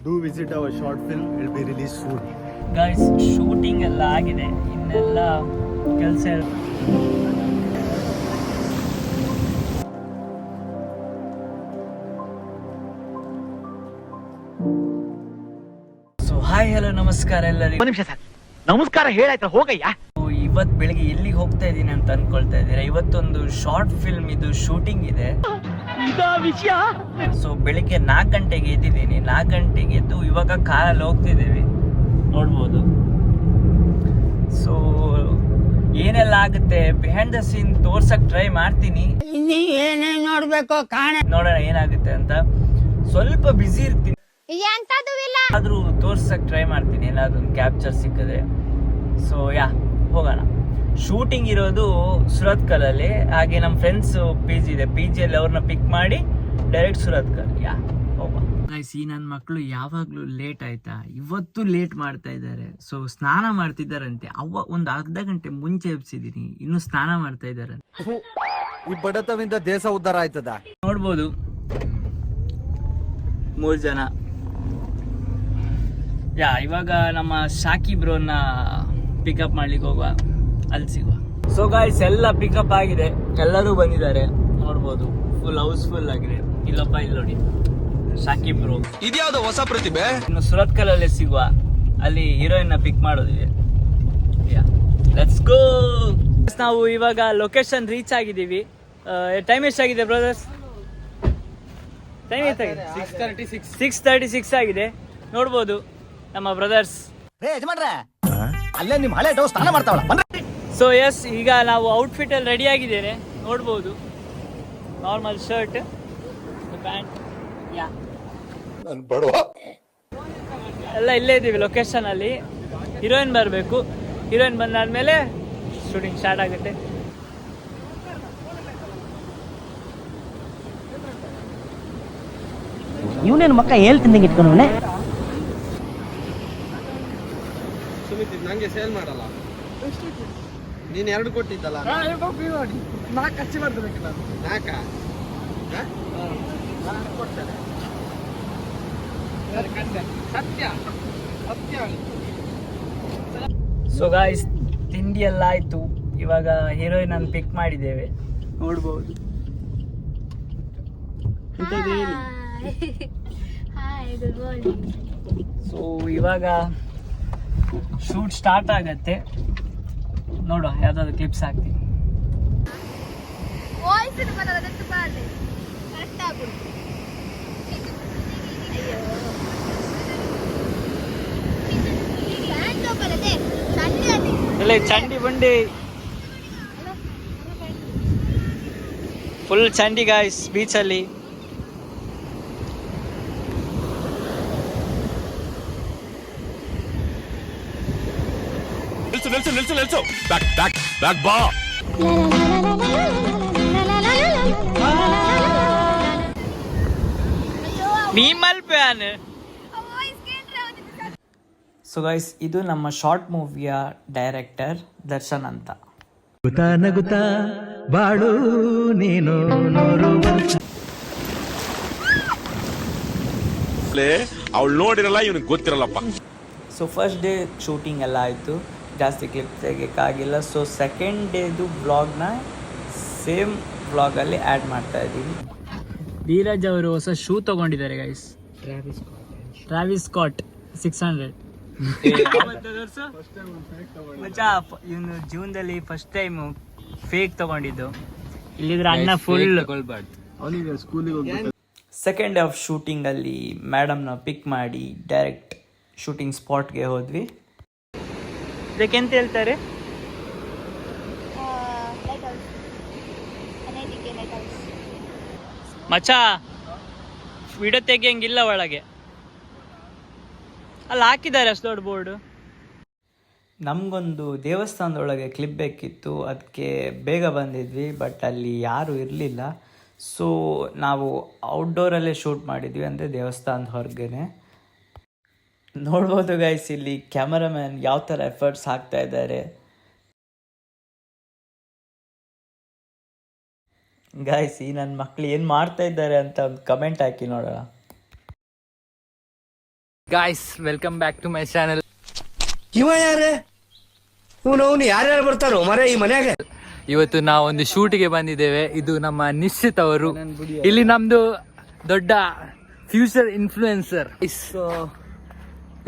Do visit our short film. It will be released soon. Guys shooting ಎಲ್ಲ ಆಗಿದೆ, ಇನ್ನೆಲ್ಲ ಕೆಲಸ. ಸೊ ಹಾಯ್ ಹಲೋ ನಮಸ್ಕಾರ ಎಲ್ಲರಿಗೂ. ನಿಮಿಷ ಸರ್, ನಮಸ್ಕಾರ ಹೇಳಾಯ್ತಾ ಹೋಗಯ್ಯ. ಇವತ್ತು ಬೆಳಿಗ್ಗೆ ಎಲ್ಲಿಗೆ ಹೋಗ್ತಾ ಇದ್ದೀನಿ ಅಂತ ಅನ್ಕೊಳ್ತಾ ಇದ್ದೀರಾ? ಇವತ್ತೊಂದು ಶಾರ್ಟ್ ಫಿಲ್ಮ್ ಇದು ಶೂಟಿಂಗ್ ಇದೆ. ವಿಷಯ. ಸೊ ಬೆಳಿಗ್ಗೆ 4 ಗಂಟೆಗೆ ಎದ್ದಿದ್ದೀನಿ. 4 ಗಂಟೆಗೆ ಎದ್ದು ಇವಾಗ ಕಾರಲ್ಲಿ ಹೋಗ್ತಿದ್ದೀವಿ, ನೋಡ್ಬೋದು. ಸೊ ಏನೆಲ್ಲ ಆಗುತ್ತೆ ಬಿಹೈಂಡ್ ದ ಸೀನ್ ತೋರ್ಸಕ್ ಟ್ರೈ ಮಾಡ್ತೀನಿ. ನೋಡ್ಬೇಕು ನೋಡೋಣ ಏನಾಗುತ್ತೆ ಅಂತ. ಸ್ವಲ್ಪ ಬ್ಯುಸಿ ಇರ್ತೀನಿ, ಆದ್ರೂ ತೋರ್ಸಕ್ ಟ್ರೈ ಮಾಡ್ತೀನಿ ಏನಾದ್ರು ಒಂದು ಕ್ಯಾಪ್ಚರ್ ಸಿಕ್ಕದೆ. ಸೊ ಹೋಗೋಣ. ಶೂಟಿಂಗ್ ಇರೋದು ಸುರತ್ಕಲ್ ಅಲ್ಲಿ. ಹಾಗೆ ನಮ್ಮ ಫ್ರೆಂಡ್ಸ್ PG ಇದೆ, PG ಅಲ್ಲಿ ಅವ್ರನ್ನ ಪಿಕ್ ಮಾಡಿ ಡೈರೆಕ್ಟ್ ಸುರತ್ಕಲ್. ಹೋಗೋಣ. ಈ ನನ್ನ ಮಕ್ಕಳು ಯಾವಾಗ್ಲೂ ಲೇಟ್ ಆಯ್ತಾ, ಇವತ್ತು ಲೇಟ್ ಮಾಡ್ತಾ ಇದ್ದಾರೆ. ಸೊ ಸ್ನಾನ ಮಾಡ್ತಿದ್ದಾರಂತೆ. ಒಂದು ಅರ್ಧ ಗಂಟೆ ಮುಂಚೆ ಎಬ್ಸಿದೀನಿ, ಇನ್ನು ಸ್ನಾನ ಮಾಡ್ತಾ ಇದ್ದಾರೆ. ಈ ಬಡತವಿಂದ ದೇಶ ಉದ್ಧಾರ ಆಯ್ತದ. ನೋಡ್ಬೋದು 3 ಜನ. ಇವಾಗ ನಮ್ಮ ಶಾಕಿ ಬ್ರೋನ ಪಿಕಪ್ ಮಾಡ್ಲಿಕ್ಕೆ ಹೋಗುವ, ಅಲ್ಲಿ ಸಿಗುವ. ಸೊ ಗಾಯ್ಸ್ ಎಲ್ಲ ಪಿಕಪ್ ಆಗಿದೆ, ಎಲ್ಲರೂ ಬಂದಿದ್ದಾರೆ, ನೋಡ್ಬೋದು. ಫುಲ್ ಹೌಸ್ಫುಲ್ ಆಗಿದೆ. ಇಲ್ಲಪ್ಪ ಇಲ್ಲಿ ನೋಡಿ ಶಾಕಿ ಬ್ರೋ. ಇದ್ಯಾವ್ದು ಹೊಸ ಪ್ರತಿಭೆ. ಇನ್ನು ಸುರತ್ಕಲ್ ಅಲ್ಲೇ ಸಿಗುವ, ಅಲ್ಲಿ ಹೀರೋಯಿನ್ ನ ಪಿಕ್ ಮಾಡೋದಿದೆ. Let's go. ನಾವು ಇವಾಗ ಲೊಕೇಶನ್ ರೀಚ್ ಆಗಿದ್ದೀವಿ. ಟೈಮ್ ಎಷ್ಟಾಗಿದೆ ಬ್ರದರ್ಸ್? ಟೈಮ್ ಎಷ್ಟಾಗಿದೆ? 6:36 ಆಗಿದೆ. ನೋಡ್ಬೋದು ನಮ್ಮ ಬ್ರದರ್ಸ್. ಅಲ್ಲೇ ನಿಮ್ ಹಳೆ ಡೌ ಸ್ನಾನ ಮಾಡ್ತಾವಳ. ಸೊ ಎಸ್, ಈಗ ನಾವು ಔಟ್ಫಿಟ್ ಅಲ್ಲಿ ರೆಡಿ ಆಗಿದ್ದೇನೆ, ನೋಡ್ಬೋದು. Normal shirt, pant. ಎಲ್ಲ ಇಲ್ಲೇ ಇದ್ದೀವಿ ಲೊಕೇಶನ್ ಅಲ್ಲಿ. ಹೀರೋಯಿನ್ ಬರಬೇಕು. ಹೀರೋಯಿನ್ ಬಂದಾದ್ಮೇಲೆ ಶೂಟಿಂಗ್ ಸ್ಟಾರ್ಟ್ ಆಗುತ್ತೆ. ಇವನೇನು ಮಕ್ಕ ಹೇಳ್ತಿದ್ದಂಗೆ ಇಟ್ಕೊಂಡವನೆ. ನಂಗೆ ಸೇಲ್ ಮಾಡಲ್ಲ. ನೀನ್ 2 ಕೊಟ್ಟಿದ್ದಲ್ಲ. 4 ಹಚ್ಚಿ ಮಾಡ್ಬೇಕು. ನಾನು 4 ಕೊಡ್ತೇನೆ. ಸತ್ಯ ಸತ್ಯ. ಸೊ ಗಾಯ್ಸ್, ತಿಂಡಿ ಎಲ್ಲ ಆಯ್ತು. ಇವಾಗ ಹೀರೋಯಿನ್ ಅನ್ನು ಪಿಕ್ ಮಾಡಿದ್ದೇವೆ, ನೋಡ್ಬೋದು. ಸೊ ಇವಾಗ ಶೂಟ್ ಸ್ಟಾರ್ಟ್ ಆಗತ್ತೆ, ನೋಡುವ. ಯಾವ್ದಾದ್ರು ಕ್ಲಿಪ್ಸ್ ಹಾಕ್ತೀನಿ. ಚಂಡಿ ಬಂಡಿ ಫುಲ್ ಚಂಡಿ ಗಾಯ್ಸ್, ಬೀಚಲ್ಲಿ. ನಿಲ್ಸು ಬ್ಯಾಕ್ ಬಾ. ಸೊ ಗೈಸ್, ಇದು ನಮ್ಮ ಶಾರ್ಟ್ ಮೂವಿಯ ಡೈರೆಕ್ಟರ್ ದರ್ಶನ್ ಅಂತ. ನಗುತ್ತಾ ಬಾಳು ನೀನು ಅವಳು ನೋಡಿರಲ್ಲ, ಇವನಿಗೆ ಗೊತ್ತಿರಲ್ಲಪ್ಪ. ಸೊ ಫಸ್ಟ್ ಡೇ ಶೂಟಿಂಗ್ ಎಲ್ಲ ಆಯಿತು, ಜಾಸ್ತಿ ಕ್ಲಿಪ್ ತೆಗಿಯೋಕ್ಕಾಗಿಲ್ಲ. ಸೊ ಸೆಕೆಂಡ್ ಡೇದು ವ್ಲಾಗ್ನ ಸೇಮ್ ವ್ಲಾಗಲ್ಲಿ ಆ್ಯಡ್ ಮಾಡ್ತಾ ಇದ್ದೀವಿ. ಧೀರಜ್ ಅವರು ಹೊಸ ಶೂ ತೊಗೊಂಡಿದ್ದಾರೆ ಗೈಸ್, ಟ್ರಾವಿಸ್ ಸ್ಕಾಟ್ 600. ಇವನು ಜೀವನದಲ್ಲಿ ಫಸ್ಟ್ ಟೈಮ್ ಫೇಕ್ ತಗೊಂಡಿದ್ದು. ಇಲ್ಲಿದ್ರೆ ಅಣ್ಣ full. Second day of shooting ಅಲ್ಲಿ ಮೇಡಮ್ನ ಪಿಕ್ ಮಾಡಿ ಡೈರೆಕ್ಟ್ ಶೂಟಿಂಗ್ ಸ್ಪಾಟ್ಗೆ ಹೋದ್ವಿ. ಇದಕ್ಕೆಂತ ಹೇಳ್ತಾರೆ? ಮಚಾ ವಿಡಿಯೋ ತೆಗಿಯಂಗಿಲ್ಲ ಒಳಗೆ, ಅಲ್ಲಿ ಹಾಕಿದ್ದಾರೆ ಅಷ್ಟು ದೊಡ್ಡ ಬೋರ್ಡು. ನಮಗೊಂದು ದೇವಸ್ಥಾನದೊಳಗೆ ಕ್ಲಿಪ್ ಬೇಕಿತ್ತು, ಅದಕ್ಕೆ ಬೇಗ ಬಂದಿದ್ವಿ. ಬಟ್ ಅಲ್ಲಿ ಯಾರೂ ಇರಲಿಲ್ಲ. ಸೊ ನಾವು ಔಟ್ಡೋರಲ್ಲೇ ಶೂಟ್ ಮಾಡಿದ್ವಿ, ಅಂದರೆ ದೇವಸ್ಥಾನದ ಹೊರಗೇನೆ. ನೋಡ್ಬೋದು ಗೈಸ್, ಇಲ್ಲಿ ಕ್ಯಾಮರಾಮ್ಯಾನ್ ಯಾವ ಥರ ಎಫರ್ಟ್ಸ್ ಹಾಕ್ತಾ ಇದ್ದಾರೆ. ಗೈಸ್, ಈ ನನ್ನ ಮಕ್ಳು ಏನು ಮಾಡ್ತಾ ಇದ್ದಾರೆ ಅಂತ ಒಂದು ಕಮೆಂಟ್ ಹಾಕಿ ನೋಡೋಣ. Guys welcome back to my channel. ಇವ ಯಾರೇ ಇವನು ಯಾರ್ಯಾರು ಬರ್ತಾರೋ ಮರೆ ಈ ಮನ್ಯಾಗ? ಇವತ್ತು ನಾವೊಂದು ಶೂಟಿಗೆ ಬಂದಿದ್ದೇವೆ. ಇದು ನಮ್ಮ ನಿಶ್ಚಿತ್ ಅವರು. ಇಲ್ಲಿ ನಮ್ದು ದೊಡ್ಡ ಫ್ಯೂಚರ್ ಇನ್ಫ್ಲೂಯೆನ್ಸರ್.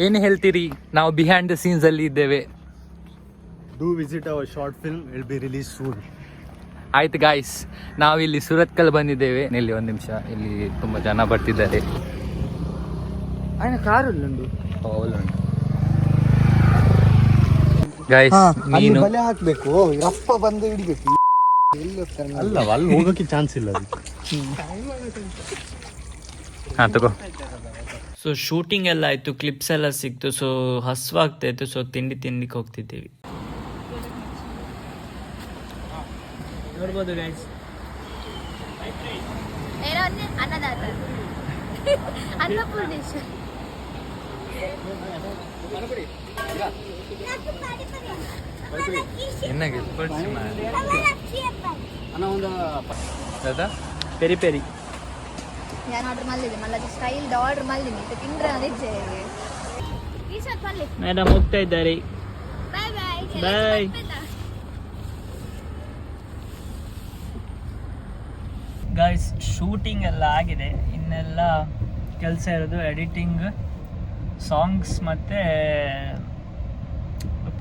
ಏನು ಹೇಳ್ತೀರಿ? ನಾವು ಬಿಹೈಂಡ್ ದ ಸೀನ್ಸ್ ಅಲ್ಲಿ ಇದ್ದೇವೆ. Do visit our short film, it will be released soon. ಆಯ್ತು ಗಾಯ್ಸ್, ನಾವು ಇಲ್ಲಿ ಸುರತ್ಕಲ್ ಬಂದಿದ್ದೇವೆ. ಇಲ್ಲಿ ಒಂದು ನಿಮಿಷ, ಇಲ್ಲಿ ತುಂಬಾ ಜನ ಬರ್ತಿದ್ದಾರೆ. ಗಾಯ್ಸ್ ನೀನು ಬಲೆ ಹಾಕ್ಬೇಕು, ರಪ್ಪ ಬಂದು ಹಿಡಿಬೇಕು. ಅಲ್ಲ ಅಲ್ಲಿ ಹೋಗಕ್ಕೆ ಚಾನ್ಸ್ ಇಲ್ಲ ಅದಕ್ಕೆ. ಹಾ ತಗೋ. ಸೊ ಶೂಟಿಂಗ್ ಎಲ್ಲ ಆಯಿತು, ಕ್ಲಿಪ್ಸ್ ಎಲ್ಲ ಸಿಕ್ತು. ಸೊ ಹಸುವಾಗ್ತಾ ಇತ್ತು. ಸೊ ತಿಂಡಿಗೆ ಹೋಗ್ತಿದ್ದೀವಿ. ನೋಡ್ಬೋದು ಗೈಸ್. ಅನ್ನಪೂರ್ಣೇಶ್ವರಿ ಪೆರಿ ಪೆರಿ ഞാൻ ഓർഡർ മല്ലിದೆ ಮಲ್ಲದಿ ಸ್ಟೈಲ್ ಆರ್ಡರ್ ಮಲ್ಲಿನಿ ಇದು ತಿಂದ್ರೆ ನಿಜೆ ಈ ಶಾಟ್ ಮಲ್ಲಿ ಮೇಡಮ್ ಹೋಗ್ತಾ ಇದ್ದಾರೆ. Bye bye bye. Guys shooting ಎಲ್ಲ ಆಗಿದೆ, ಇನ್ನೆಲ್ಲ ಕೆಲಸ ಇರೋದು ಎಡಿಟಿಂಗ್, ಸಾಂಗ್ಸ್ ಮತ್ತು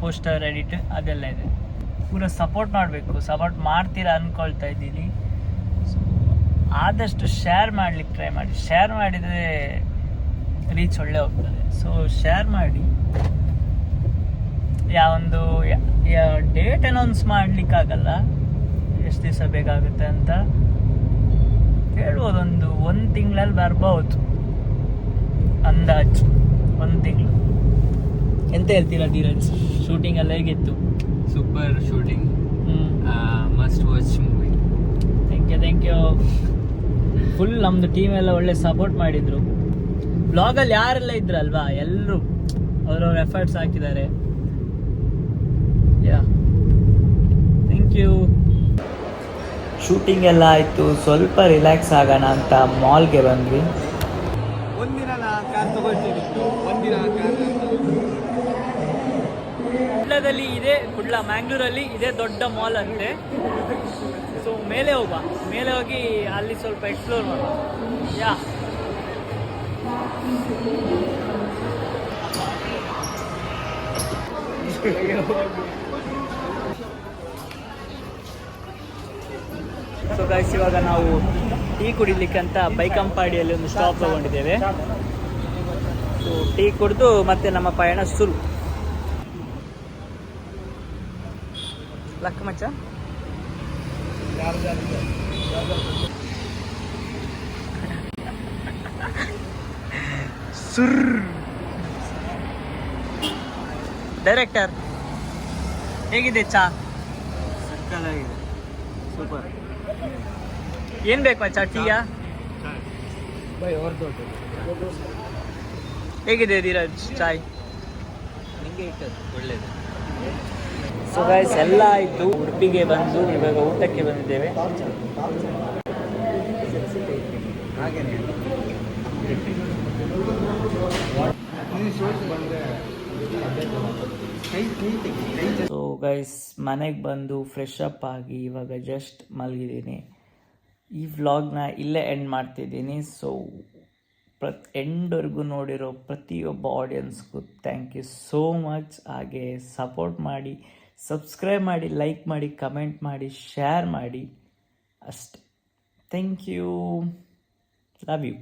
ಪೋಸ್ಟರ್ ಎಡಿಟ್ ಅದೆಲ್ಲ ಇದೆ. ಪೂರ ಸಪೋರ್ಟ್ ಮಾಡಬೇಕು. ಸಪೋರ್ಟ್ ಮಾಡ್ತೀರಾ ಅಂದ್ಕೊಳ್ತಾ ಇದ್ದೀನಿ. ಸೊ ಆದಷ್ಟು ಶೇರ್ ಮಾಡ್ಲಿಕ್ಕೆ ಟ್ರೈ ಮಾಡಿ. ಶೇರ್ ಮಾಡಿದರೆ ರೀಚ್ ಒಳ್ಳೆ ಹೋಗ್ತದೆ. ಸೊ ಶೇರ್ ಮಾಡಿ. ಯಾವೊಂದು ಡೇಟ್ ಅನೌನ್ಸ್ ಮಾಡಲಿಕ್ಕಾಗಲ್ಲ, ಎಷ್ಟು ದಿವಸ ಬೇಕಾಗುತ್ತೆ ಅಂತ ಹೇಳ್ಬೋದು. ಒಂದು ತಿಂಗಳಲ್ಲಿ ಬರ್ಬೋದು ಅಂದಾಜು, 1 ತಿಂಗಳು. ಎಂತ ಹೇಳ್ತೀರಾ ಧೀರಜ್? ಶೂಟಿಂಗ್ ಎಲ್ಲ ಹೇಗಿತ್ತು? Super shooting, must watch movie. Thank you. Full ನಮ್ಮದು ಟೀಮ್ ಎಲ್ಲ ಒಳ್ಳೆ ಸಪೋರ್ಟ್ ಮಾಡಿದ್ರು. ಬ್ಲಾಗಲ್ಲಿ ಯಾರೆಲ್ಲ ಇದ್ರಲ್ವಾ, ಎಲ್ಲರೂ ಅವ್ರವ್ರ ಎಫರ್ಟ್ಸ್ ಹಾಕಿದ್ದಾರೆ. Yeah thank you. ಶೂಟಿಂಗ್ ಎಲ್ಲ ಆಯಿತು, ಸ್ವಲ್ಪ ರಿಲ್ಯಾಕ್ಸ್ ಆಗೋಣ ಅಂತ ಮಾಲ್ಗೆ ಬಂದ್ವಿ. ಒಂದಿನ ಕಾರ್ ತಗೊಳ್ತಿದ್ದು, ಒಂದಿನ ಕಾರ್ ಕುಡ್ಲದಲ್ಲಿ ಇದೆ, ಮ್ಯಾಂಗ್ಳೂರಲ್ಲಿ ಇದೆ ದೊಡ್ಡ ಮಾಲ್ ಅಂತೆ. ಸೊ ಮೇಲೆ ಹೋಗಿ ಅಲ್ಲಿ ಸ್ವಲ್ಪ ಎಕ್ಸ್ಪ್ಲೋರ್ ಮಾಡುವ. ಯಾ ಸೊ ಗೈಸ್, ಇವಾಗ ನಾವು ಟೀ ಕುಡಿಲಿಕ್ಕಂತ ಬೈಕಂಪಾಡಿಯಲ್ಲಿ ಒಂದು ಸ್ಟಾಪ್ ತಗೊಂಡಿದ್ದೇವೆ. ಸೊ ಟೀ ಕುಡಿದು ಮತ್ತೆ ನಮ್ಮ ಪಯಣ ಶುರು. ಲಕ್ಕ ಮಚ್ಚ. ಡೈರೆಕ್ಟರ್ ಹೇಗಿದೆ ಚಾ? ಸಕ್ಕತ್ತಾಗಿದೆ, ಸೂಪರ್. ಏನ್ ಬೇಕು ಮಚ್ಚ? ಟೀಯಾ? ಹೇಗಿದೆ ಧೀರಜ್ ಚಾಯ್? ಒಳ್ಳೇದು. ಸೊ ಗೈಸ್ ಎಲ್ಲ ಆಯಿತು, ಉಡುಪಿಗೆ ಬಂದು ಇವಾಗ ಊಟಕ್ಕೆ ಬಂದಿದ್ದೇವೆ. ಸೊ ಗೈಸ್ ಮನೆಗೆ ಬಂದು ಫ್ರೆಶ್ ಅಪ್ ಆಗಿ ಇವಾಗ ಜಸ್ಟ್ ಮಲಗಿದ್ದೀನಿ. ಈ ವ್ಲಾಗ್ನ ಇಲ್ಲೇ ಎಂಡ್ ಮಾಡ್ತಿದ್ದೀನಿ. ಸೊ ಎಂಡ್ವರೆಗೂ ನೋಡಿರೋ ಪ್ರತಿಯೊಬ್ಬ ಆಡಿಯನ್ಸ್ಗೂ ಥ್ಯಾಂಕ್ ಯು ಸೋ ಮಚ್. ಹಾಗೆ ಸಪೋರ್ಟ್ ಮಾಡಿ, ಸಬ್ಸ್ಕ್ರೈಬ್ ಮಾಡಿ, ಲೈಕ್ ಮಾಡಿ, ಕಮೆಂಟ್ ಮಾಡಿ, ಶೇರ್ ಮಾಡಿ. ಅಷ್ಟೆ. Thank you. Love you.